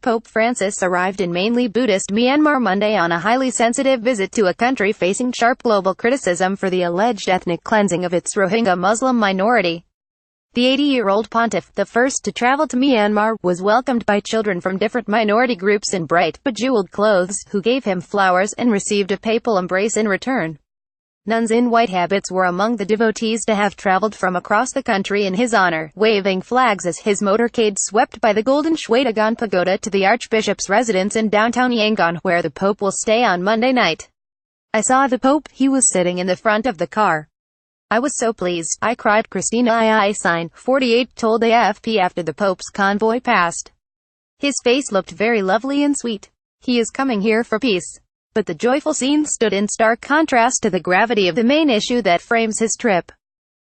Pope Francis arrived in mainly Buddhist Myanmar Monday on a highly sensitive visit to a country facing sharp global criticism for the alleged ethnic cleansing of its Rohingya Muslim minority. The 80-year-old pontiff, the first to travel to Myanmar, was welcomed by children from different minority groups in bright, bejeweled clothes, who gave him flowers and received a papal embrace in return. Nuns in white habits were among the devotees to have traveled from across the country in his honor, waving flags as his motorcade swept by the golden Shwedagon Pagoda to the Archbishop's residence in downtown Yangon, where the Pope will stay on Monday night. "I saw the Pope, he was sitting in the front of the car. I was so pleased, I cried," Christina Iisine, 48, told AFP after the Pope's convoy passed. "His face looked very lovely and sweet. He is coming here for peace." But the joyful scene stood in stark contrast to the gravity of the main issue that frames his trip.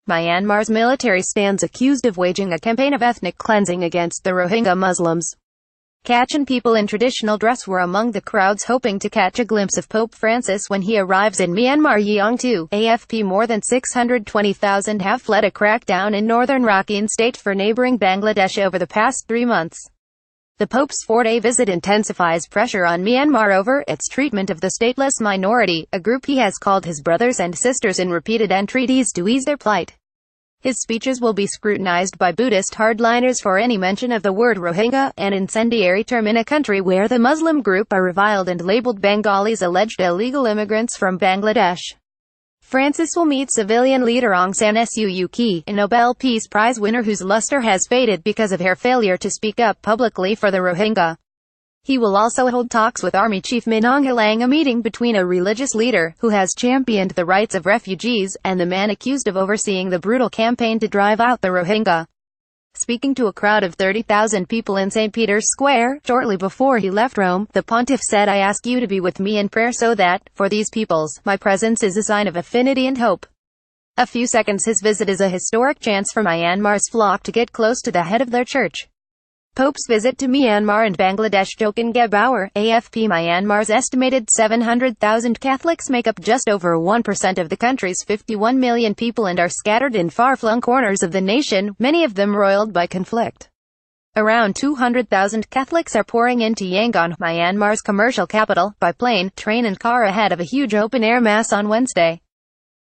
Myanmar's military stands accused of waging a campaign of ethnic cleansing against the Rohingya Muslims. Kachin people in traditional dress were among the crowds hoping to catch a glimpse of Pope Francis when he arrives in Myanmar. Yeongtu, AFP. More than 620,000 have fled a crackdown in northern Rakhine state for neighboring Bangladesh over the past 3 months. The Pope's 4-day visit intensifies pressure on Myanmar over its treatment of the stateless minority, a group he has called his brothers and sisters in repeated entreaties to ease their plight. His speeches will be scrutinized by Buddhist hardliners for any mention of the word Rohingya, an incendiary term in a country where the Muslim group are reviled and labeled Bengalis alleged illegal immigrants from Bangladesh. Francis will meet civilian leader Aung San Suu Kyi, a Nobel Peace Prize winner whose luster has faded because of her failure to speak up publicly for the Rohingya. He will also hold talks with Army Chief Min Aung Hlaing, a meeting between a religious leader, who has championed the rights of refugees, and the man accused of overseeing the brutal campaign to drive out the Rohingya. Speaking to a crowd of 30,000 people in St. Peter's Square, shortly before he left Rome, the pontiff said, "I ask you to be with me in prayer so that, for these peoples, my presence is a sign of affinity and hope." A few seconds. His visit is a historic chance for Myanmar's flock to get close to the head of their church. Pope's visit to Myanmar and Bangladesh. Jokin Gebauer, AFP. Myanmar's estimated 700,000 Catholics make up just over 1% of the country's 51 million people and are scattered in far-flung corners of the nation, many of them roiled by conflict. Around 200,000 Catholics are pouring into Yangon, Myanmar's commercial capital, by plane, train and car ahead of a huge open-air mass on Wednesday.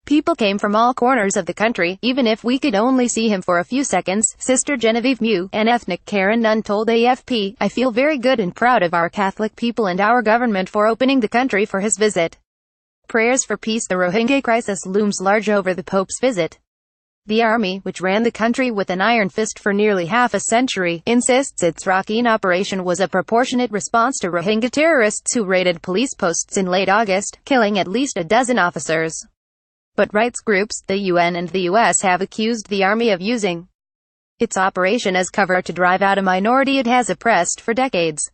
"People came from all corners of the country, even if we could only see him for a few seconds," Sister Genevieve Mew, an ethnic Karen nun, told AFP. "I feel very good and proud of our Catholic people and our government for opening the country for his visit." Prayers for peace. The Rohingya crisis looms large over the Pope's visit. The army, which ran the country with an iron fist for nearly half a century, insists its Rakhine operation was a proportionate response to Rohingya terrorists who raided police posts in late August, killing at least a dozen officers. But rights groups, the UN and the US have accused the army of using its operation as cover to drive out a minority it has oppressed for decades.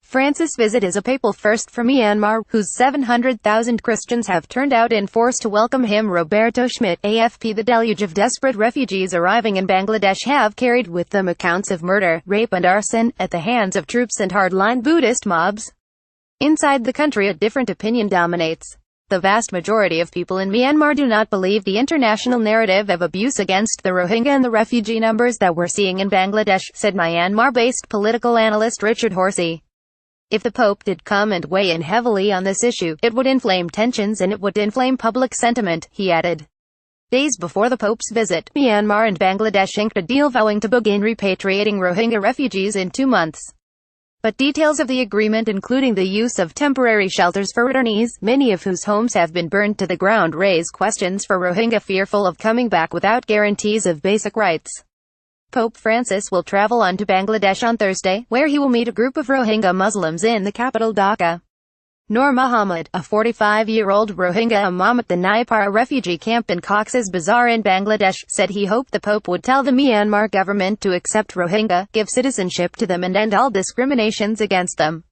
Francis' visit is a papal first for Myanmar, whose 700,000 Christians have turned out in force to welcome him. Roberto Schmidt, AFP. The deluge of desperate refugees arriving in Bangladesh have carried with them accounts of murder, rape and arson, at the hands of troops and hardline Buddhist mobs. Inside the country, a different opinion dominates. The vast majority of people in Myanmar do not believe the international narrative of abuse against the Rohingya and the refugee numbers that we're seeing in Bangladesh, said Myanmar-based political analyst Richard Horsey. If the Pope did come and weigh in heavily on this issue, it would inflame tensions and it would inflame public sentiment, he added. Days before the Pope's visit, Myanmar and Bangladesh inked a deal vowing to begin repatriating Rohingya refugees in 2 months. But details of the agreement, including the use of temporary shelters for returnees, many of whose homes have been burned to the ground, raise questions for Rohingya fearful of coming back without guarantees of basic rights. Pope Francis will travel on to Bangladesh on Thursday, where he will meet a group of Rohingya Muslims in the capital Dhaka. Nur Muhammad, a 45-year-old Rohingya imam at the Naipara refugee camp in Cox's Bazar in Bangladesh, said he hoped the Pope would tell the Myanmar government to accept Rohingya, give citizenship to them and end all discriminations against them.